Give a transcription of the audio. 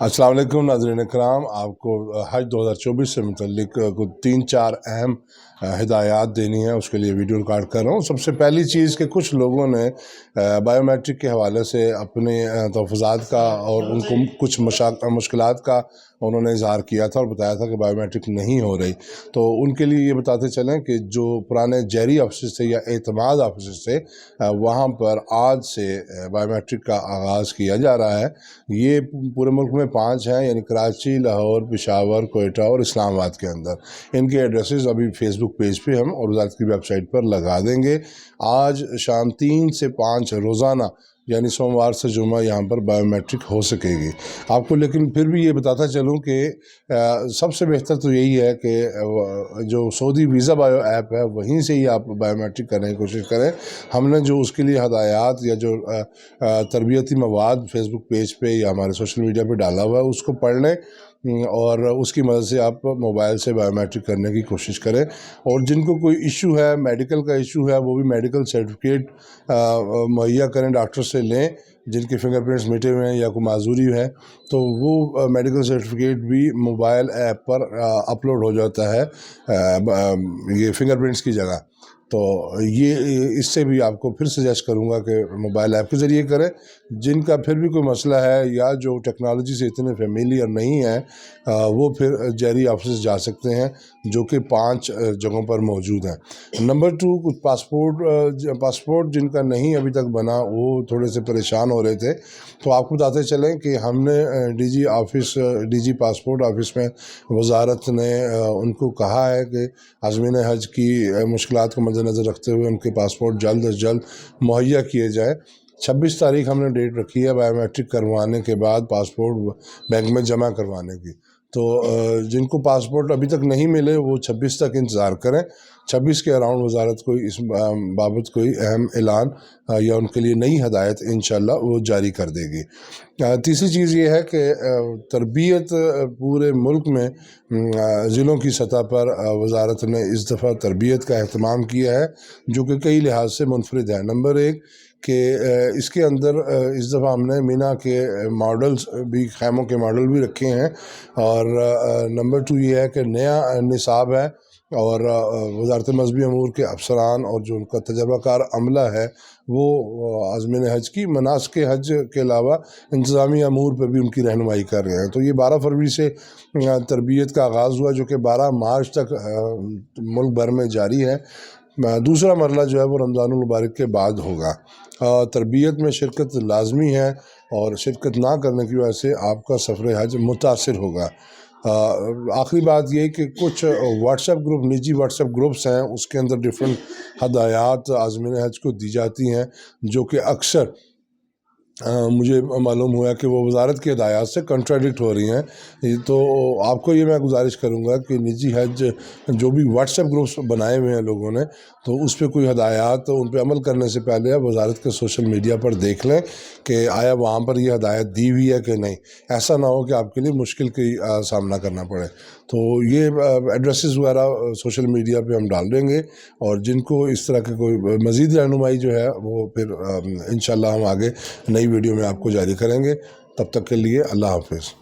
अस्सलाम वालेकुम नाज़रीन कराम। आपको हज 2024 से मुतल्लिक कुछ 3-4 अहम हिदायत देनी है, उसके लिए वीडियो रिकॉर्ड कर रहा हूँ। सबसे पहली चीज़ कि कुछ लोगों ने बायोमेट्रिक के हवाले से अपने तहफ़्फ़ुज़ात का और उनको कुछ मुश्किलात का उन्होंने इज़हार किया था और बताया था कि बायोमेट्रिक नहीं हो रही। तो उनके लिए ये बताते चलें कि जो पुराने जहरी ऑफिस थे या एतमाद ऑफिस थे, वहाँ पर आज से बायोमेट्रिक का आगाज़ किया जा रहा है। ये पूरे मुल्क में 5 हैं, यानी कराची, लाहौर, पेशावर, कोयटा और इस्लामाबाद के अंदर। इनके एड्रेसेस अभी फेसबुक पेज पे हम और वज़ारत की वेबसाइट पर लगा देंगे। आज शाम 3 से 5 रोज़ाना यानी सोमवार से जुम्मा यहाँ पर बायोमेट्रिक हो सकेगी आपको। लेकिन फिर भी ये बताता चलूँ कि सबसे बेहतर तो यही है कि जो सऊदी वीज़ा बायो ऐप है वहीं से ही आप बायोमेट्रिक करने की कोशिश करें। हमने जो उसके लिए हदायत या जो तरबियती मवाद फेसबुक पेज पे या हमारे सोशल मीडिया पे डाला हुआ है उसको पढ़ लें और उसकी मदद से आप मोबाइल से बायोमेट्रिक करने की कोशिश करें। और जिनको कोई इशू है, मेडिकल का इशू है, वो भी मेडिकल सर्टिफिकेट मुहैया करें, डॉक्टर से लें। जिनके फिंगरप्रिंट्स मिटे हुए हैं या कोई माजूरी है तो वो मेडिकल सर्टिफिकेट भी मोबाइल ऐप पर अपलोड हो जाता है ये फिंगरप्रिंट्स की जगह। तो ये इससे भी आपको फिर सजेस्ट करूँगा कि मोबाइल ऐप के ज़रिए करें। जिनका फिर भी कोई मसला है या जो टेक्नोलॉजी से इतने फेमिलियर नहीं है वो फिर जहरी ऑफिस जा सकते हैं, जो कि 5 जगहों पर मौजूद हैं। नंबर 2, कुछ पासपोर्ट जिनका नहीं अभी तक बना वो थोड़े से परेशान हो रहे थे। तो आपको बताते चलें कि हमने डीजी पासपोर्ट ऑफिस में वजारत ने उनको कहा है कि आज़मीन हज की मुश्किलात को मद्देनज़र रखते हुए उनके पासपोर्ट जल्द अज जल्द मुहैया किए जाए। 26 तारीख हमने डेट रखी है बायोमेट्रिक करवाने के बाद पासपोर्ट बैंक में जमा करवाने की। तो जिनको पासपोर्ट अभी तक नहीं मिले वो 26 तक इंतज़ार करें। 26 के अराउंड वजारत कोई इस बाबत कोई अहम ऐलान या उनके लिए नई हदायत इंशाल्लाह वो जारी कर देगी। तीसरी चीज़ ये है कि तरबियत पूरे मुल्क में ज़िलों की सतह पर वजारत ने इस दफ़ा तरबियत का अहतमाम किया है, जो कि कई लिहाज से मुनफरिद है। नंबर 1 कि इसके अंदर इस दफ़ा हमने मीना के मॉडल्स भी, खैमों के मॉडल भी रखे हैं। और नंबर 2 ये है कि नया निसाब है और वज़ारत मज़हबी अमूर के अफसरान और जो उनका तजर्बाकार अमला है वो आज़मीन हज की मनासिक हज के अलावा इंतज़ामी अमूर पर भी उनकी रहनुमाई कर रहे हैं। तो ये 12 फरवरी से तरबियत का आगाज़ हुआ, जो कि 12 मार्च तक मुल्क भर में जारी है। दूसरा मरला जो है वो रमज़ानुल मुबारक के बाद होगा। तरबियत में शिरकत लाजमी है और शिरकत ना करने की वजह से आपका सफ़र हज मुतासिर होगा। आखिरी बात ये कि कुछ व्हाट्सएप ग्रुप, निजी व्हाट्सएप ग्रुप्स हैं, उसके अंदर डिफरेंट हदायत आज़मीन हज को दी जाती हैं, जो कि अक्सर मुझे मालूम हुआ कि वो वजारत की हदायत से कंट्राडिक्ट हो रही हैं। तो आपको ये मैं गुजारिश करूँगा कि निजी हज जो भी व्हाट्सएप ग्रुप्स बनाए हुए हैं लोगों ने, तो उस पर कोई हदायत उन पर अमल करने से पहले आप वजारत के सोशल मीडिया पर देख लें कि आया वहाँ पर ये हदायत दी हुई है कि नहीं। ऐसा ना हो कि आपके लिए मुश्किल की सामना करना पड़े। तो ये एड्रेसेस वगैरह सोशल मीडिया पे हम डाल देंगे और जिनको इस तरह की कोई मज़ीद रहनुमाई जो है वो फिर इंशाल्लाह हम आगे नई वीडियो में आपको जारी करेंगे। तब तक के लिए अल्लाह हाफ़िज़।